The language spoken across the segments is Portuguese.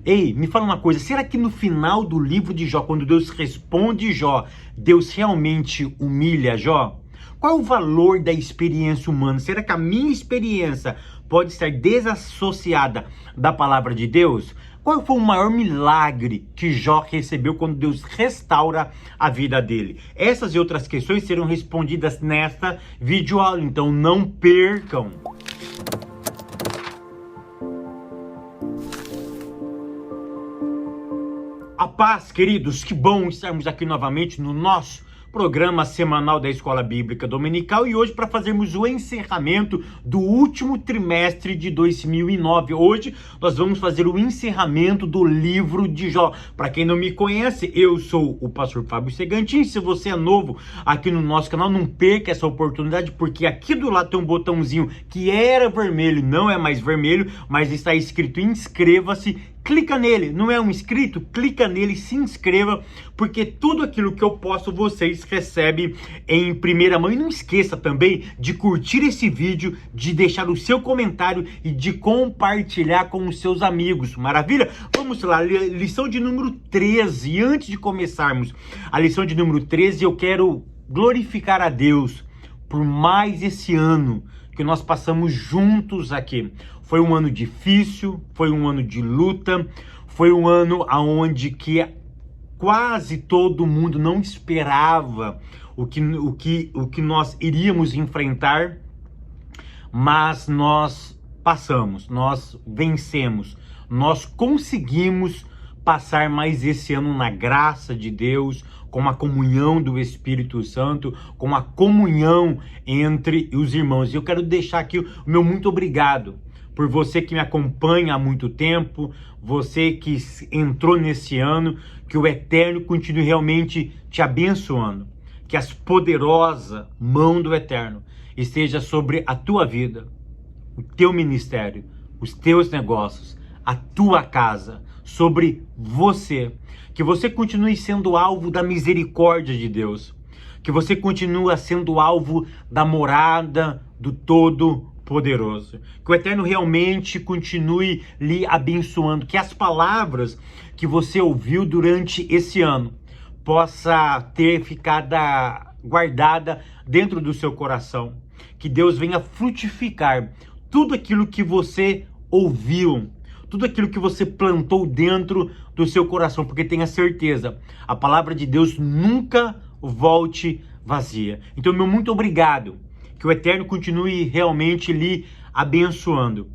Ei, me fala uma coisa, será que no final do livro de Jó, quando Deus responde Jó, Deus realmente humilha Jó? Qual é o valor da experiência humana? Será que a minha experiência pode estar desassociada da palavra de Deus? Qual foi o maior milagre que Jó recebeu quando Deus restaura a vida dele? Essas e outras questões serão respondidas nesta videoaula, então não percam! A paz, queridos, que bom estarmos aqui novamente no nosso programa semanal da Escola Bíblica Dominical e hoje para fazermos o encerramento do último trimestre de 2009. Hoje nós vamos fazer o encerramento do livro de Jó. Para quem não me conhece, eu sou o pastor Fábio Segantin. Se você é novo aqui no nosso canal, não perca essa oportunidade, porque aqui do lado tem um botãozinho que era vermelho, não é mais vermelho, mas está escrito inscreva-se. Clica nele, não é um inscrito? Clica nele, se inscreva, porque tudo aquilo que eu posto vocês recebem em primeira mão. E não esqueça também de curtir esse vídeo, de deixar o seu comentário e de compartilhar com os seus amigos. Maravilha? Vamos lá, lição de número 13. E antes de começarmos a lição de número 13, eu quero glorificar a Deus por mais esse ano que nós passamos juntos aqui. Foi um ano difícil, foi um ano de luta, foi um ano onde que quase todo mundo não esperava o que nós iríamos enfrentar, mas nós passamos, nós vencemos, nós conseguimos passar mais esse ano na graça de Deus, com a comunhão do Espírito Santo, com a comunhão entre os irmãos. E eu quero deixar aqui o meu muito obrigado por você que me acompanha há muito tempo, você que entrou nesse ano, que o Eterno continue realmente te abençoando, que a poderosa mão do Eterno esteja sobre a tua vida, o teu ministério, os teus negócios, a tua casa, sobre você, que você continue sendo alvo da misericórdia de Deus, que você continue sendo alvo da morada do Todo-Poderoso, que o Eterno realmente continue lhe abençoando, que as palavras que você ouviu durante esse ano possa ter ficado guardada dentro do seu coração, que Deus venha frutificar tudo aquilo que você ouviu, tudo aquilo que você plantou dentro do seu coração, porque tenha certeza, a palavra de Deus nunca volte vazia. Então, meu muito obrigado, que o Eterno continue realmente lhe abençoando,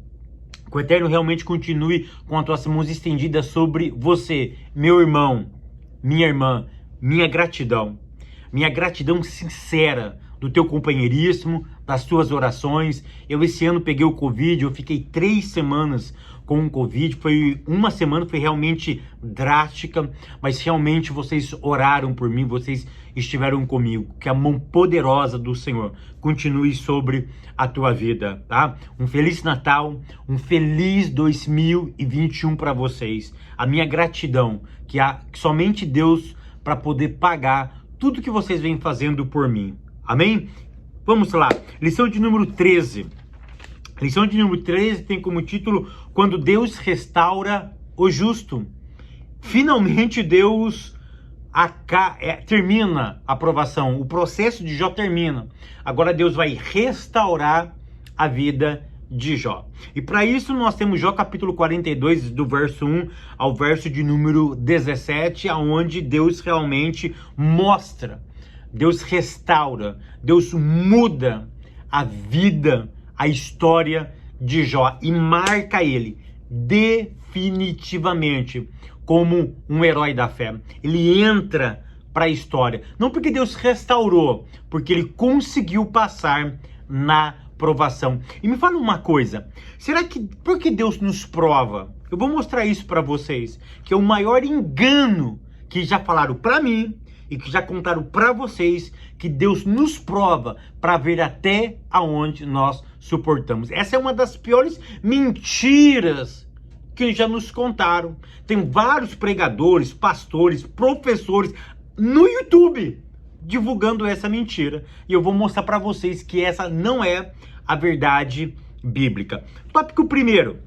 que o Eterno realmente continue com as tuas mãos estendidas sobre você, meu irmão, minha irmã, minha gratidão sincera do teu companheirismo, das tuas orações. Eu esse ano peguei o Covid, eu fiquei 3 semanas com o Covid, uma semana foi realmente drástica, mas realmente vocês oraram por mim, vocês estiveram comigo. Que a mão poderosa do Senhor continue sobre a tua vida, tá? Um Feliz Natal, um feliz 2021 para vocês. A minha gratidão, que somente Deus para poder pagar tudo que vocês vêm fazendo por mim. Amém? Vamos lá. Lição de número 13. Lição de número 13 tem como título Quando Deus restaura o justo. Finalmente Deus termina a aprovação. O processo de Jó termina. Agora Deus vai restaurar a vida de Jó. E para isso nós temos Jó capítulo 42, do verso 1 ao verso de número 17, aonde Deus realmente mostra, Deus restaura, Deus muda a vida, a história de Jó e marca ele definitivamente como um herói da fé. Ele entra para a história, não porque Deus restaurou, porque ele conseguiu passar na provação. E me fala uma coisa, será que por que Deus nos prova? Eu vou mostrar isso para vocês, que é o maior engano que já falaram para mim e que já contaram para vocês, que Deus nos prova para ver até aonde nós suportamos. Essa é uma das piores mentiras que já nos contaram. Tem vários pregadores, pastores, professores no YouTube divulgando essa mentira. E eu vou mostrar para vocês que essa não é a verdade bíblica. Tópico primeiro,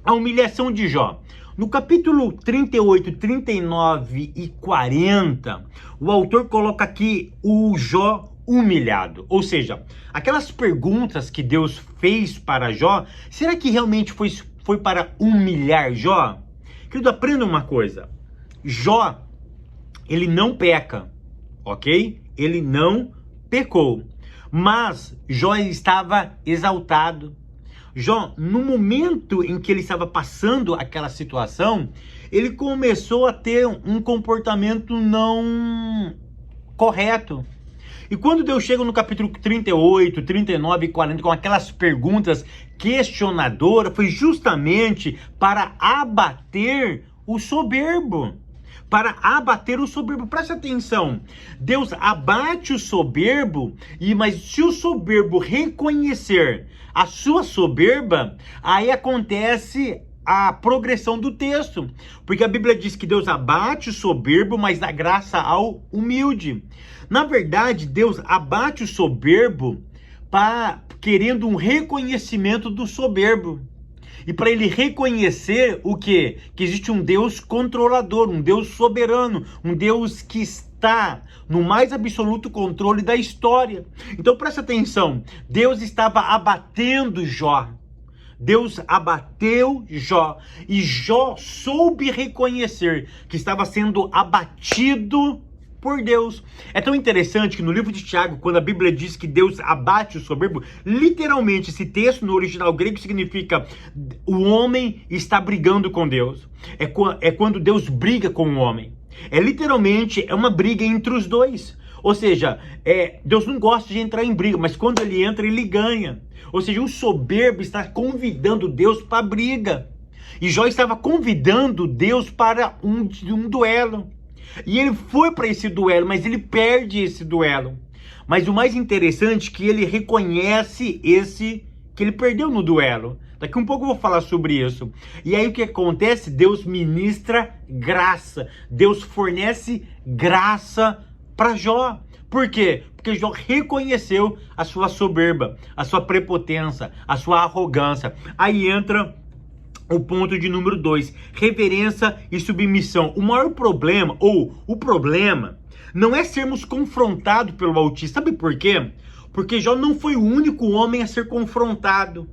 a humilhação de Jó. No capítulo 38, 39 e 40, o autor coloca aqui o Jó humilhado. Ou seja, aquelas perguntas que Deus fez para Jó, será que realmente foi para humilhar Jó? Querido, aprenda uma coisa. Jó, ele não peca, ok? Ele não pecou. Mas Jó estava exaltado. Jó, no momento em que ele estava passando aquela situação, ele começou a ter um comportamento não correto. E quando Deus chega no capítulo 38, 39 e 40, com aquelas perguntas questionadoras, foi justamente para abater o soberbo. Para abater o soberbo. Presta atenção. Deus abate o soberbo, mas se o soberbo reconhecer a sua soberba, aí acontece a progressão do texto. Porque a Bíblia diz que Deus abate o soberbo, mas dá graça ao humilde. Na verdade, Deus abate o soberbo querendo um reconhecimento do soberbo. E para ele reconhecer o quê? Que existe um Deus controlador, um Deus soberano, um Deus que está no mais absoluto controle da história. Então presta atenção, Deus estava abatendo Jó. Deus abateu Jó e Jó soube reconhecer que estava sendo abatido por Deus. É tão interessante que no livro de Tiago, quando a Bíblia diz que Deus abate o soberbo, literalmente esse texto no original grego significa o homem está brigando com Deus. É quando Deus briga com o homem. Literalmente uma briga entre os dois. Ou seja, Deus não gosta de entrar em briga, mas quando ele entra, ele ganha. Ou seja, o soberbo está convidando Deus para a briga. E Jó estava convidando Deus para um duelo. E ele foi para esse duelo, mas ele perde esse duelo. Mas o mais interessante é que ele reconhece que ele perdeu no duelo. Daqui um pouco eu vou falar sobre isso. E aí o que acontece? Deus ministra graça. Deus fornece graça para Jó. Por quê? Porque Jó reconheceu a sua soberba, a sua prepotência, a sua arrogância. Aí entra o ponto de número 2, reverência e submissão. O maior problema, ou o problema, não é sermos confrontados pelo Altíssimo. Sabe por quê? Porque Jó não foi o único homem a ser confrontado.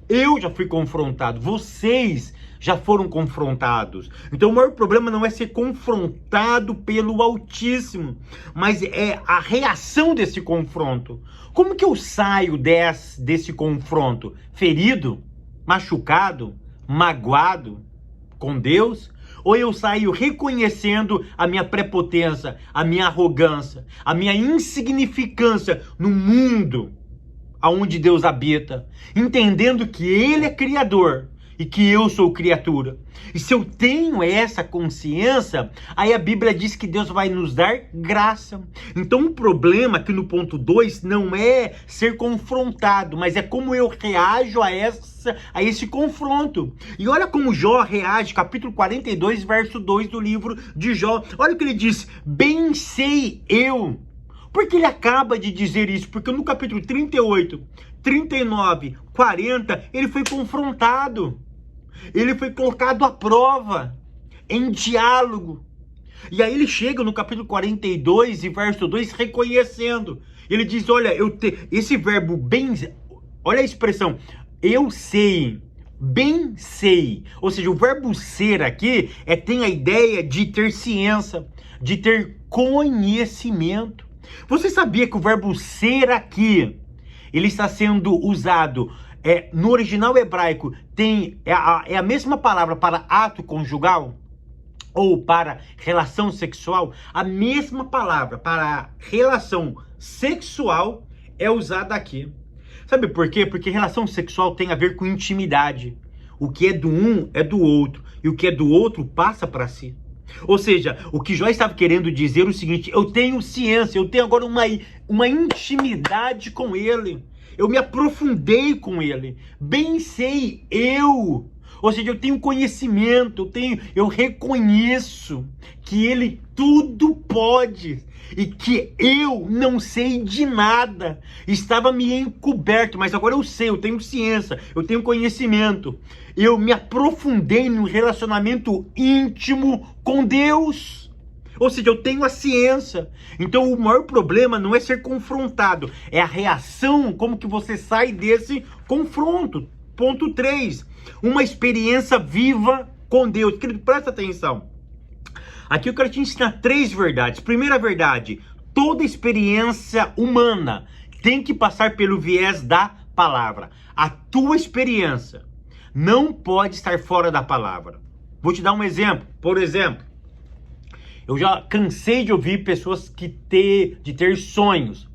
Eu já fui confrontado, vocês já foram confrontados. Então o maior problema não é ser confrontado pelo Altíssimo, mas é a reação desse confronto. Como que eu saio desse confronto? Ferido? Machucado? Magoado com Deus? Ou eu saio reconhecendo a minha prepotência, a minha arrogância, a minha insignificância no mundo aonde Deus habita, entendendo que Ele é Criador e que eu sou criatura? E se eu tenho essa consciência, aí a Bíblia diz que Deus vai nos dar graça. Então o problema aqui no ponto 2 não é ser confrontado, mas é como eu reajo a esse confronto. E olha como Jó reage, capítulo 42, verso 2 do livro de Jó. Olha o que ele diz: bem sei eu. Por que ele acaba de dizer isso? Porque no capítulo 38, 39, 40, ele foi confrontado. Ele foi colocado à prova, em diálogo. E aí ele chega no capítulo 42 e verso 2 reconhecendo. Ele diz, olha, esse verbo bem, olha a expressão, eu sei, bem sei. Ou seja, o verbo ser aqui tem a ideia de ter ciência, de ter conhecimento. Você sabia que o verbo ser aqui, ele está sendo usado, no original hebraico, é a mesma palavra para ato conjugal? Ou para relação sexual? A mesma palavra para relação sexual é usada aqui. Sabe por quê? Porque relação sexual tem a ver com intimidade. O que é do um é do outro, e o que é do outro passa para si. Ou seja, o que Jó estava querendo dizer é o seguinte: eu tenho ciência, eu tenho agora uma intimidade com ele, eu me aprofundei com ele, bem sei eu. Ou seja, eu tenho conhecimento, eu reconheço que Ele tudo pode e que eu não sei de nada. Estava me encoberto, mas agora eu sei, eu tenho ciência, eu tenho conhecimento. Eu me aprofundei num relacionamento íntimo com Deus. Ou seja, eu tenho a ciência. Então o maior problema não é ser confrontado, é a reação, como que você sai desse confronto. Ponto 3, uma experiência viva com Deus. Querido, presta atenção. Aqui eu quero te ensinar 3 verdades. Primeira verdade, toda experiência humana tem que passar pelo viés da palavra. A tua experiência não pode estar fora da palavra. Vou te dar um exemplo. Por exemplo, eu já cansei de ouvir pessoas de ter sonhos.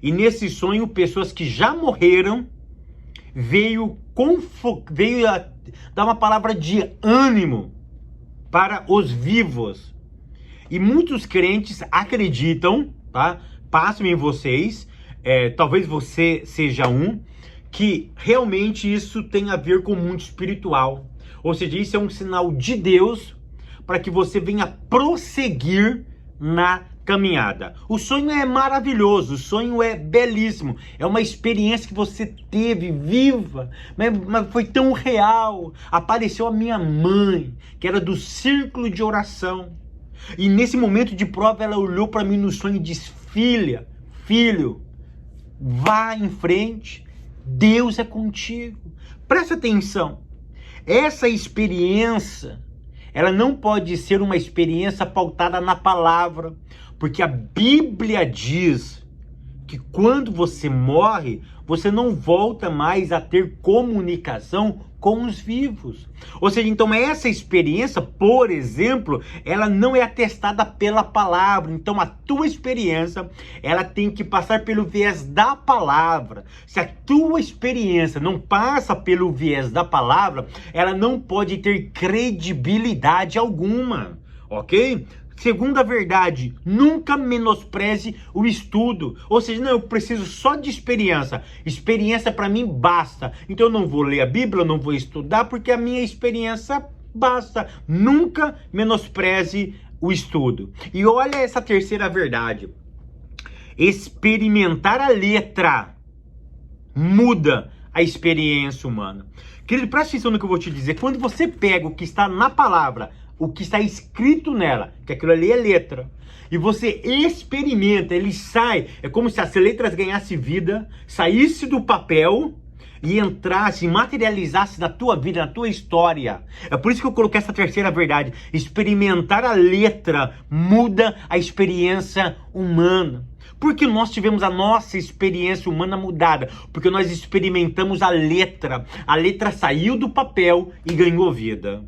E nesse sonho, pessoas que já morreram veio dar uma palavra de ânimo para os vivos. E muitos crentes acreditam, tá? Passem em vocês, talvez você seja um, que realmente isso tem a ver com o mundo espiritual. Ou seja, isso é um sinal de Deus para que você venha prosseguir na caminhada. O sonho é maravilhoso, o sonho é belíssimo, é uma experiência que você teve viva, mas foi tão real. Apareceu a minha mãe, que era do círculo de oração, e nesse momento de prova ela olhou para mim no sonho e disse: filha, filho, vá em frente, Deus é contigo. Presta atenção, essa experiência, ela não pode ser uma experiência pautada na palavra, porque a Bíblia diz que quando você morre, você não volta mais a ter comunicação com os vivos. Ou seja, então essa experiência, por exemplo, ela não é atestada pela palavra. Então a tua experiência, ela tem que passar pelo viés da palavra. Se a tua experiência não passa pelo viés da palavra, ela não pode ter credibilidade alguma, ok? Segunda verdade, nunca menospreze o estudo. Ou seja, não, eu preciso só de experiência. Experiência para mim basta. Então eu não vou ler a Bíblia, eu não vou estudar, porque a minha experiência basta. Nunca menospreze o estudo. E olha essa terceira verdade. Experimentar a letra muda a experiência humana. Querido, presta atenção no que eu vou te dizer. Quando você pega o que está na palavra, o que está escrito nela, que aquilo ali é letra, e você experimenta, ele sai, é como se as letras ganhassem vida, saísse do papel e entrasse, materializasse na tua vida, na tua história. É por isso que eu coloquei essa terceira verdade. Experimentar a letra muda a experiência humana. Porque nós tivemos a nossa experiência humana mudada, porque nós experimentamos a letra saiu do papel e ganhou vida.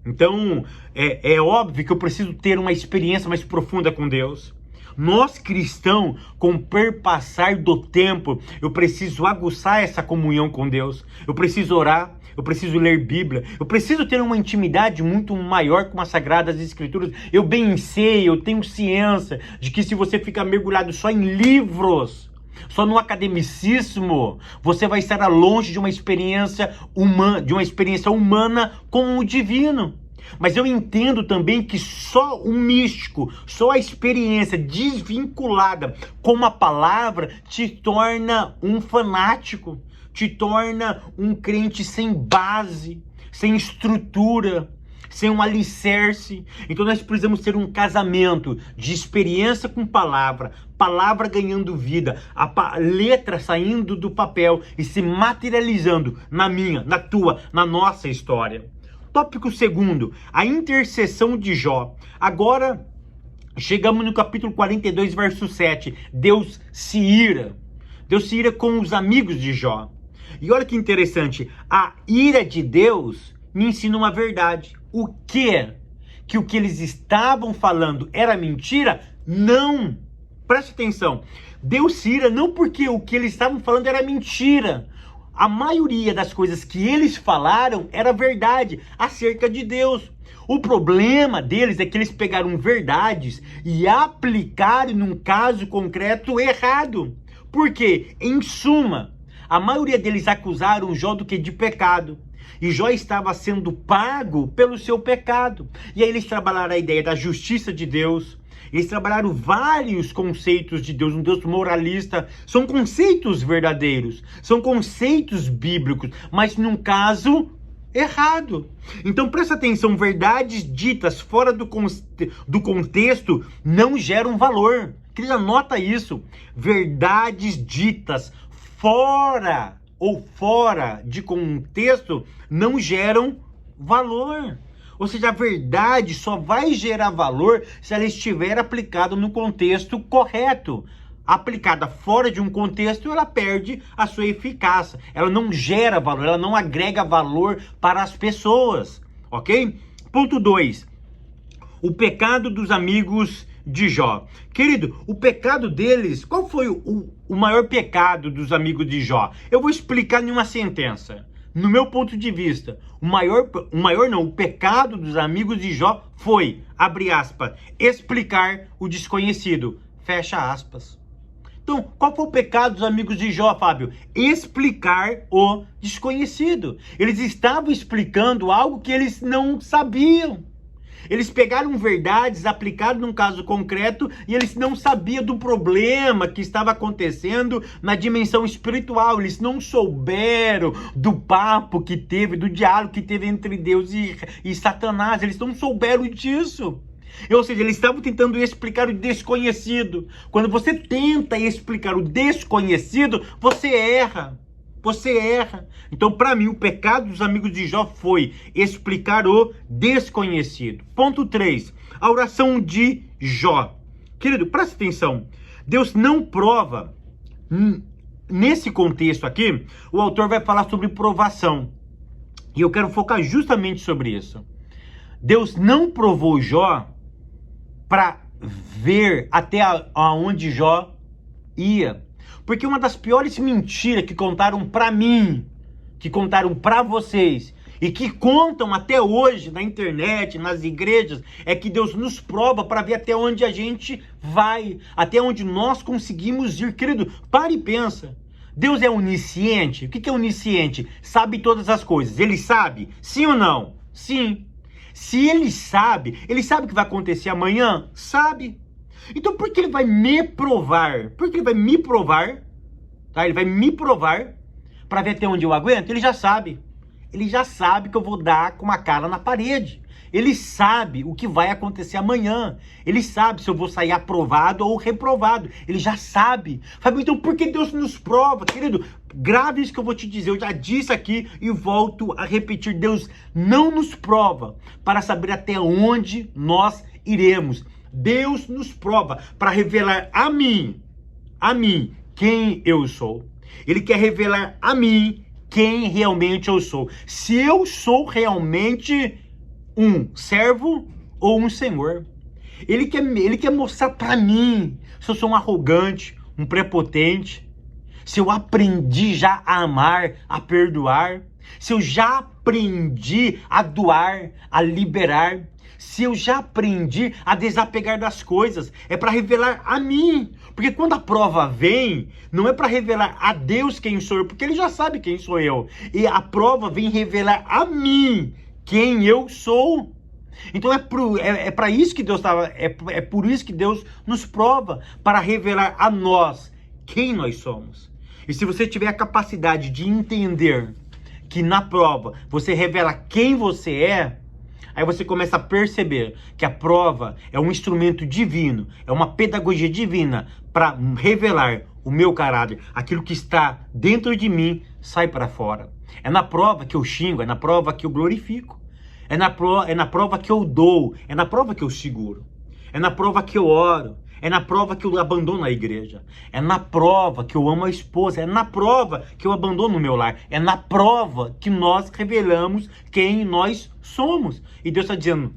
Então, é óbvio que eu preciso ter uma experiência mais profunda com Deus. Nós cristãos, com o perpassar do tempo, eu preciso aguçar essa comunhão com Deus. Eu preciso orar, eu preciso ler Bíblia, eu preciso ter uma intimidade muito maior com as Sagradas Escrituras. Eu bem sei, eu tenho ciência de que se você ficar mergulhado só em livros, só no academicismo, você vai estar longe de uma experiência humana com o divino. Mas eu entendo também que só o místico, só a experiência desvinculada com a palavra te torna um fanático, te torna um crente sem base, sem estrutura, sem um alicerce. Então nós precisamos ter um casamento de experiência com palavra, palavra ganhando vida, a letra saindo do papel e se materializando na minha, na tua, na nossa história. Tópico segundo, a intercessão de Jó. Agora chegamos no capítulo 42, verso 7. Deus se ira. Deus se ira com os amigos de Jó. E olha que interessante, a ira de Deus me ensina uma verdade. O quê? Que o que eles estavam falando era mentira? Não! Preste atenção. Deus se ira não porque o que eles estavam falando era mentira. A maioria das coisas que eles falaram era verdade acerca de Deus. O problema deles é que eles pegaram verdades e aplicaram num caso concreto errado. Por quê? Em suma, a maioria deles acusaram Jó do que de pecado. E Jó estava sendo pago pelo seu pecado. E aí eles trabalharam a ideia da justiça de Deus. Eles trabalharam vários conceitos de Deus, um Deus moralista. São conceitos verdadeiros, são conceitos bíblicos, mas num caso errado. Então presta atenção, verdades ditas fora do contexto não geram valor. Querida, anota isso. Verdades ditas fora de contexto não geram valor. Ou seja, a verdade só vai gerar valor se ela estiver aplicada no contexto correto. Aplicada fora de um contexto, ela perde a sua eficácia. Ela não gera valor, ela não agrega valor para as pessoas. Ok? Ponto 2. O pecado dos amigos de Jó. Querido, o pecado deles, qual foi o maior pecado dos amigos de Jó? Eu vou explicar em uma sentença. No meu ponto de vista, o pecado dos amigos de Jó foi, abre aspas, explicar o desconhecido, fecha aspas. Então, qual foi o pecado dos amigos de Jó, Fábio? Explicar o desconhecido. Eles estavam explicando algo que eles não sabiam. Eles pegaram verdades aplicadas num caso concreto e eles não sabiam do problema que estava acontecendo na dimensão espiritual. Eles não souberam do papo que teve, do diálogo que teve entre Deus e Satanás. Eles não souberam disso. Ou seja, eles estavam tentando explicar o desconhecido. Quando você tenta explicar o desconhecido, você erra. Você erra. Então, para mim, o pecado dos amigos de Jó foi explicar o desconhecido. Ponto 3. A oração de Jó. Querido, presta atenção. Deus não prova. Nesse contexto aqui, o autor vai falar sobre provação. E eu quero focar justamente sobre isso. Deus não provou Jó para ver até aonde Jó ia. Porque uma das piores mentiras que contaram para mim, que contaram para vocês e que contam até hoje na internet, nas igrejas, é que Deus nos prova para ver até onde a gente vai, até onde nós conseguimos ir. Querido, para e pensa. Deus é onisciente? O que é onisciente? Sabe todas as coisas. Ele sabe? Sim ou não? Sim. Se ele sabe o que vai acontecer amanhã? Sabe. Então por que ele vai me provar? Por que ele vai me provar? Tá? Ele vai me provar para ver até onde eu aguento? Ele já sabe. Ele já sabe que eu vou dar com uma cara na parede. Ele sabe o que vai acontecer amanhã. Ele sabe se eu vou sair aprovado ou reprovado. Ele já sabe. Fábio, então por que Deus nos prova? Querido, grave isso que eu vou te dizer. Eu já disse aqui e volto a repetir. Deus não nos prova para saber até onde nós iremos. Deus nos prova para revelar a mim, quem eu sou. Ele quer revelar a mim quem realmente eu sou. Se eu sou realmente um servo ou um senhor. Ele quer mostrar para mim se eu sou um arrogante, um prepotente, se eu aprendi já a amar, a perdoar, se eu já aprendi a doar, a liberar, se eu já aprendi a desapegar das coisas. É para revelar a mim. Porque quando a prova vem, não é para revelar a Deus quem sou eu, porque ele já sabe quem sou eu. E a prova vem revelar a mim quem eu sou. Então para isso que Deus é por isso que Deus nos prova, para revelar a nós quem nós somos. E se você tiver a capacidade de entender que na prova você revela quem você é, aí você começa a perceber que a prova é um instrumento divino, é uma pedagogia divina para revelar o meu caráter. Aquilo que está dentro de mim sai para fora. É na prova que eu xingo, é na prova que eu glorifico. É na prova que eu dou, é na prova que eu seguro. É na prova que eu oro, é na prova que eu abandono a igreja. É na prova que eu amo a esposa, é na prova que eu abandono o meu lar. É na prova que nós revelamos quem nós somos. E Deus está dizendo,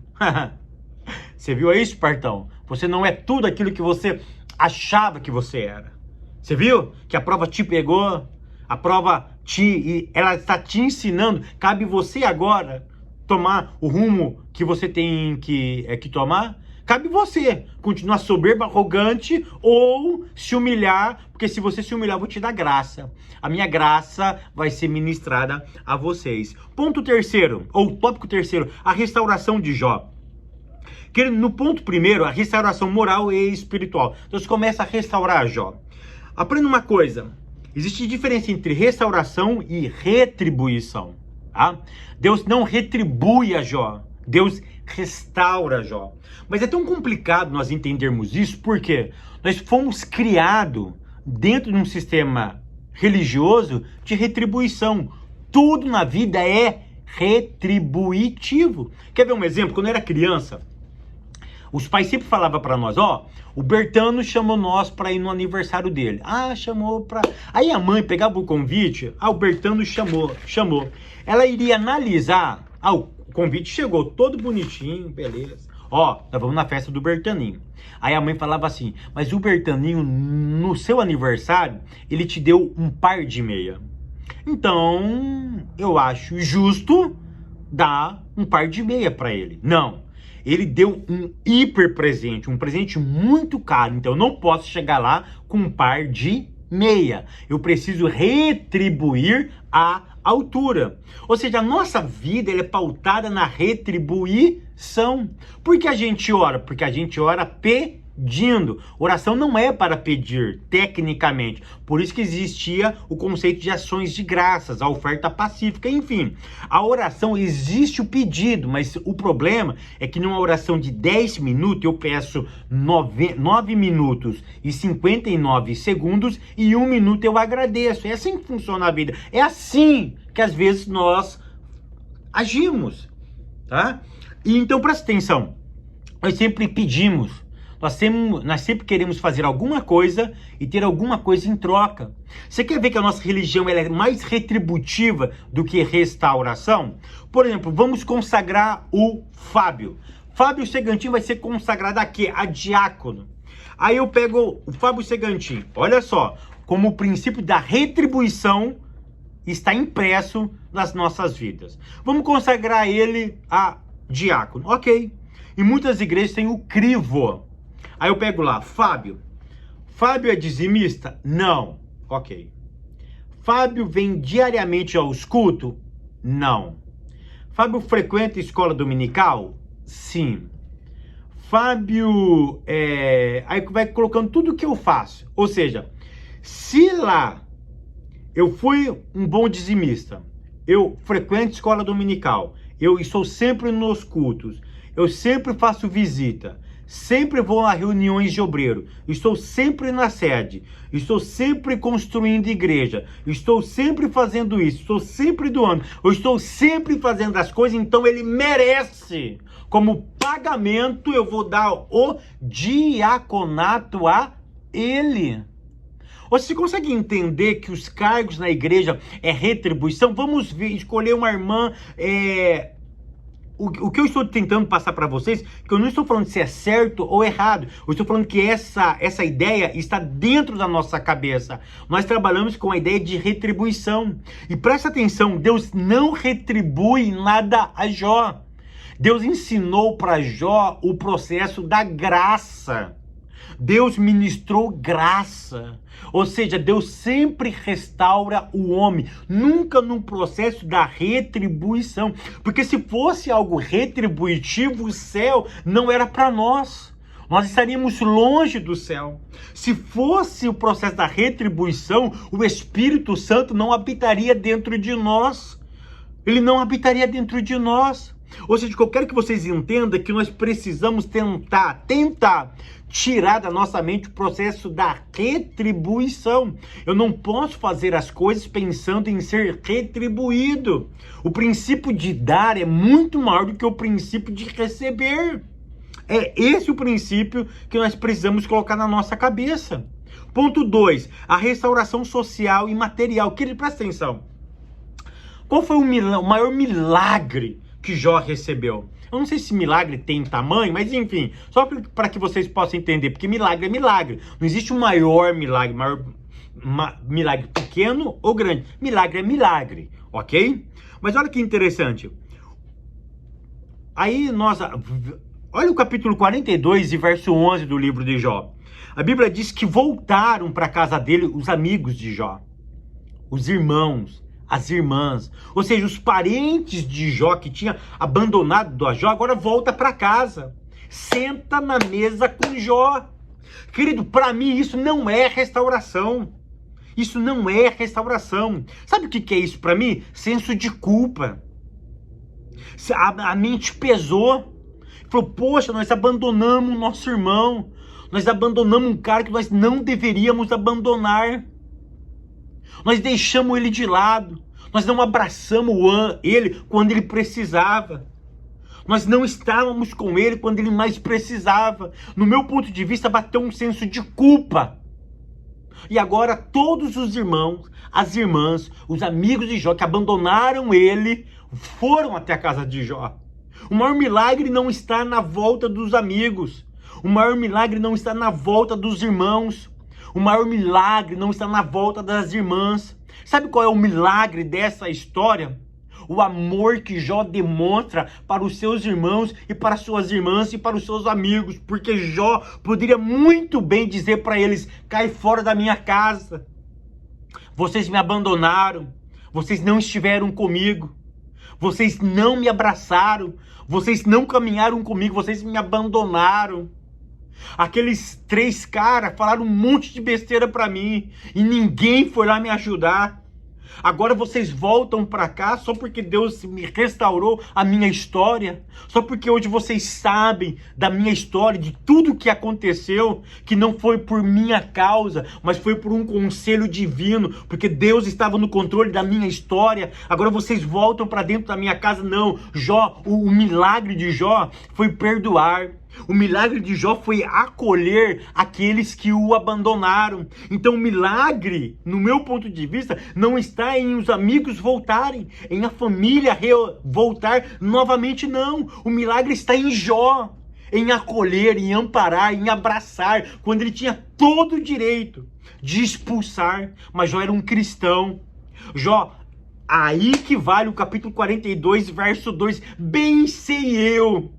você viu aí, espartão? Você não é tudo aquilo que você achava que você era. Você viu que a prova te pegou? A prova ela está te ensinando. Cabe você agora tomar o rumo que você tem que tomar. Cabe você continuar soberbo, arrogante ou se humilhar, porque se você se humilhar, eu vou te dar graça. A minha graça vai ser ministrada a vocês. Ponto terceiro, ou tópico terceiro, a restauração de Jó. Que no ponto primeiro, a restauração moral e espiritual. Deus começa a restaurar Jó. Aprenda uma coisa, existe diferença entre restauração e retribuição. Tá? Deus não retribui a Jó, Deus restaura Jó. Mas é tão complicado nós entendermos isso, porque nós fomos criados dentro de um sistema religioso de retribuição. Tudo na vida é retributivo. Quer ver um exemplo? Quando eu era criança, os pais sempre falavam para nós, o Bertano chamou nós para ir no aniversário dele. Chamou para... Aí a mãe pegava o convite, o Bertano chamou. Ela iria analisar, o convite chegou todo bonitinho, beleza. Nós vamos na festa do Bertaninho. Aí a mãe falava assim, mas o Bertaninho, no seu aniversário, ele te deu um par de meia. Então, eu acho justo dar um par de meia para ele. Não. Ele deu um hiper presente, um presente muito caro. Então eu não posso chegar lá com um par de meia. Eu preciso retribuir a altura. Ou seja, a nossa vida ela é pautada na retribuição. Por que a gente ora? Porque a gente ora pedindo. Oração não é para pedir, tecnicamente. Por isso que existia o conceito de ações de graças, a oferta pacífica, enfim. A oração existe o pedido, mas o problema é que numa oração de 10 minutos eu peço 9 minutos e 59 segundos e 1 minuto eu agradeço. É assim que funciona a vida. É assim que às vezes nós agimos, tá? E então presta atenção. Nós sempre pedimos. Nós sempre queremos fazer alguma coisa e ter alguma coisa em troca. Você quer ver que a nossa religião ela é mais retributiva do que restauração? Por exemplo, vamos consagrar o Fábio. Fábio Segantin vai ser consagrado a quê? A diácono. Aí eu pego o Fábio Segantin. Olha só, como o princípio da retribuição está impresso nas nossas vidas. Vamos consagrar ele a diácono. Ok. Em muitas igrejas tem o crivo. Aí eu pego lá, Fábio. Fábio é dizimista? Não. Ok. Fábio vem diariamente aos cultos? Não. Fábio frequenta escola dominical? Sim. Fábio, aí vai colocando tudo o que eu faço. Ou seja, se lá eu fui um bom dizimista, eu frequento escola dominical, eu estou sempre nos cultos, eu sempre faço visita, sempre vou a reuniões de obreiro, estou sempre na sede, estou sempre construindo igreja, estou sempre fazendo isso, estou sempre doando, eu estou sempre fazendo as coisas, então ele merece. Como pagamento, eu vou dar o diaconato a ele. Você consegue entender que os cargos na igreja é retribuição? Vamos escolher uma irmã... O que eu estou tentando passar para vocês, que eu não estou falando se é certo ou errado. Eu estou falando que essa ideia está dentro da nossa cabeça. Nós trabalhamos com a ideia de retribuição. E presta atenção, Deus não retribui nada a Jó. Deus ensinou para Jó o processo da graça. Deus ministrou graça. Ou seja, Deus sempre restaura o homem, nunca num processo da retribuição. Porque se fosse algo retributivo, o céu não era para nós. Nós estaríamos longe do céu. Se fosse o processo da retribuição, o Espírito Santo não habitaria dentro de nós. Ele não habitaria dentro de nós. Ou seja, eu quero que vocês entendam que nós precisamos tentar tirar da nossa mente o processo da retribuição. Eu não posso fazer as coisas pensando em ser retribuído. O princípio de dar é muito maior do que o princípio de receber. É esse o princípio que nós precisamos colocar na nossa cabeça. Ponto 2, a restauração social e material. Querido, presta atenção. Qual foi o maior milagre que Jó recebeu? Eu não sei se milagre tem tamanho, mas enfim, só para que vocês possam entender, porque milagre é milagre. Não existe um maior milagre, milagre pequeno ou grande. Milagre é milagre, ok? Mas olha que interessante. Aí Olha o capítulo 42 e verso 11 do livro de Jó. A Bíblia diz que voltaram para a casa dele os amigos de Jó, os irmãos, as irmãs, ou seja, os parentes de Jó que tinha abandonado Jó, agora volta para casa, senta na mesa com Jó. Querido, para mim isso não é restauração. Isso não é restauração. Sabe o que é isso para mim? Senso de culpa. A mente pesou. Falou, poxa, nós abandonamos o nosso irmão. Nós abandonamos um cara que nós não deveríamos abandonar. Nós deixamos ele de lado. Nós não abraçamos ele quando ele precisava. Nós não estávamos com ele quando ele mais precisava. No meu ponto de vista, bateu um senso de culpa. E agora todos os irmãos, as irmãs, os amigos de Jó que abandonaram ele, foram até a casa de Jó. O maior milagre não está na volta dos amigos. O maior milagre não está na volta dos irmãos. O maior milagre não está na volta das irmãs. Sabe qual é o milagre dessa história? O amor que Jó demonstra para os seus irmãos e para suas irmãs e para os seus amigos. Porque Jó poderia muito bem dizer para eles, cai fora da minha casa. Vocês me abandonaram. Vocês não estiveram comigo. Vocês não me abraçaram. Vocês não caminharam comigo. Vocês me abandonaram. Aqueles 3 caras falaram um monte de besteira para mim. E ninguém foi lá me ajudar. Agora vocês voltam para cá só porque Deus me restaurou a minha história, só porque hoje vocês sabem da minha história, de tudo que aconteceu, que não foi por minha causa, mas foi por um conselho divino, porque Deus estava no controle da minha história. Agora vocês voltam para dentro da minha casa. Não, Jó, o milagre de Jó foi perdoar. O milagre de Jó foi acolher aqueles que o abandonaram. Então o milagre, no meu ponto de vista, não está em os amigos voltarem, em a família voltar novamente, não. O milagre está em Jó, em acolher, em amparar, em abraçar, quando ele tinha todo o direito de expulsar. Mas Jó era um cristão. Jó, aí que vale o capítulo 42, verso 2. Bem sei eu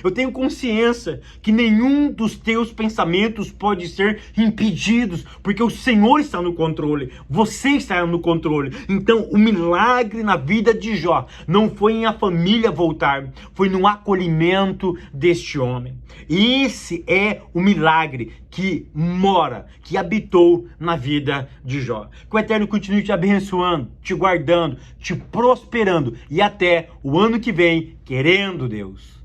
eu tenho consciência que nenhum dos teus pensamentos pode ser impedidos, porque o Senhor está no controle, você está no controle. Então o milagre na vida de Jó não foi em a família voltar, foi no acolhimento deste homem. Esse é o milagre que mora, que habitou na vida de Jó. Que o Eterno continue te abençoando, te guardando, te prosperando e até o ano que vem, querendo Deus.